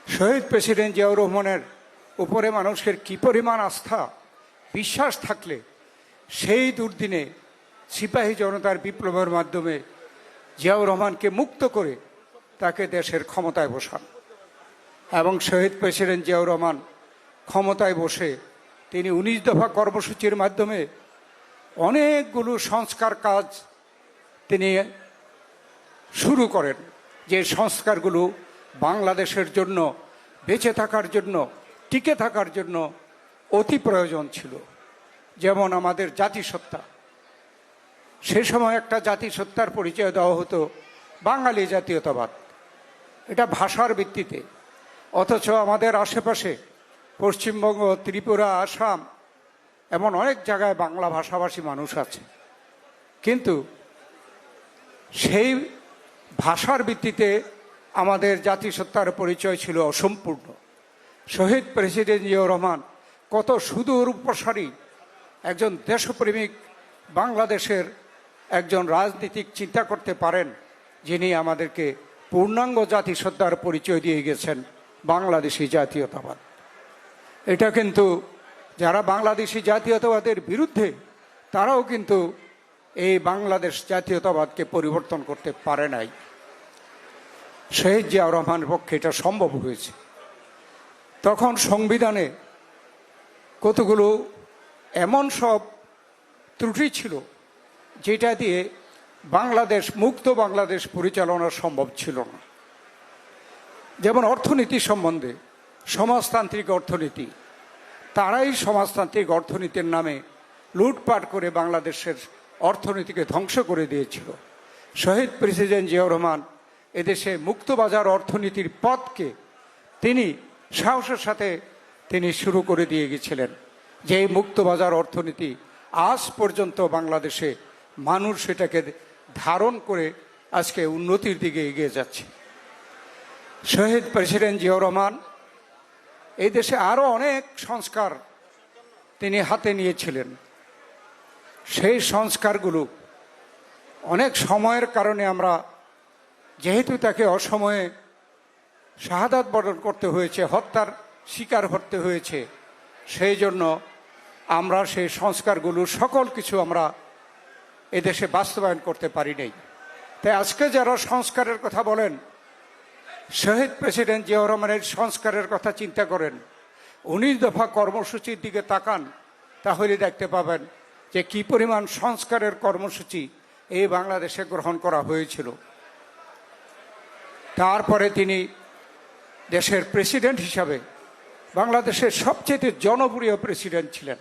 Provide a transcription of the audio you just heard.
শহীদ president Ziaur রহমানের উপরে মানুষের কী পরিমাণ আস্থা বিশ্বাস থাকলে সেই দুর্দিনে সিপাহী জনতার বিপ্লবের মাধ্যমে জিয়াউর রহমানকে মুক্ত করে তাকে দেশের ক্ষমতায় বসান এবং শহীদ প্রেসিডেন্ট জিয়াউর রহমান ক্ষমতায় বসে তিনি ১৯ দফা কর্মসূচির মাধ্যমে অনেকগুলো সংস্কার কাজ তিনি শুরু করেন, যে সংস্কারগুলো বাংলাদেশের জন্য বেঁচে থাকার জন্য টিকে থাকার জন্য অতি প্রয়োজন ছিল। যেমন আমাদের জাতিসত্তা, সে সময় একটা জাতিসত্তার পরিচয় দেওয়া হতো বাঙালি জাতীয়তাবাদ, এটা ভাষার ভিত্তিতে। অথচ আমাদের আশেপাশে পশ্চিমবঙ্গ, ত্রিপুরা, আসাম এমন অনেক জায়গায় বাংলা ভাষাভাষী মানুষ আছে, কিন্তু সেই ভাষার ভিত্তিতে আমাদের জাতিসত্তার পরিচয় ছিল অসম্পূর্ণ। শহীদ প্রেসিডেন্ট জিয়াউর রহমান কত সুদূর প্রসারী একজন দেশপ্রেমিক বাংলাদেশের একজন রাজনীতিক চিন্তা করতে পারেন, যিনি আমাদেরকে পূর্ণাঙ্গ জাতিসত্তার পরিচয় দিয়ে গেছেন বাংলাদেশি জাতীয়তাবাদ। এটা কিন্তু যারা বাংলাদেশি জাতীয়তাবাদের বিরুদ্ধে তারাও কিন্তু এই বাংলাদেশ জাতীয়তাবাদকে পরিবর্তন করতে পারে নাই। শহীদ জিয়াউর রহমানের পক্ষে এটা সম্ভব হয়েছে। তখন সংবিধানে কতগুলো এমন সব ত্রুটি ছিল যেটা দিয়ে মুক্ত বাংলাদেশ পরিচালনা সম্ভব ছিল না। যেমন অর্থনীতি সম্বন্ধে, সমাজতান্ত্রিক অর্থনীতি, তারাই সমাজতান্ত্রিক অর্থনীতির নামে লুটপাট করে বাংলাদেশের অর্থনীতিকে ধ্বংস করে দিয়েছিল। শহীদ প্রেসিডেন্ট জিয়াউর রহমান এদেশে মুক্তবাজার অর্থনীতির পথকে তিনি সাহসের সাথে তিনি শুরু করে দিয়ে গেছিলেন, যে এই মুক্তবাজার অর্থনীতি আজ পর্যন্ত বাংলাদেশে মানুষ সেটাকে ধারণ করে আজকে উন্নতির দিকে এগিয়ে যাচ্ছে। শহীদ প্রেসিডেন্ট জিয়াউর রহমান এই দেশে আরও অনেক সংস্কার তিনি হাতে নিয়েছিলেন। সেই সংস্কারগুলো অনেক সময়ের কারণে আমরা, যেহেতু তাকে অসময়ে শাহাদাত বরণ করতে হয়েছে, হত্যার শিকার হতে হয়েছে, সেই জন্য আমরা সেই সংস্কারগুলো সকল কিছু আমরা এদেশে বাস্তবায়ন করতে পারি নাই। তাই আজকে যারা সংস্কারের কথা বলেন, শহীদ প্রেসিডেন্ট জিয়াউর রহমানের সংস্কারের কথা চিন্তা করেন, ১৯ দফা কর্মসূচির দিকে তাকান, তাহলে দেখতে পাবেন যে কি পরিমাণ সংস্কারের কর্মসূচি এই বাংলাদেশে গ্রহণ করা হয়েছিল। তারপরে তিনি দেশের প্রেসিডেন্ট হিসাবে বাংলাদেশের সবচেয়ে জনপ্রিয় প্রেসিডেন্ট ছিলেন।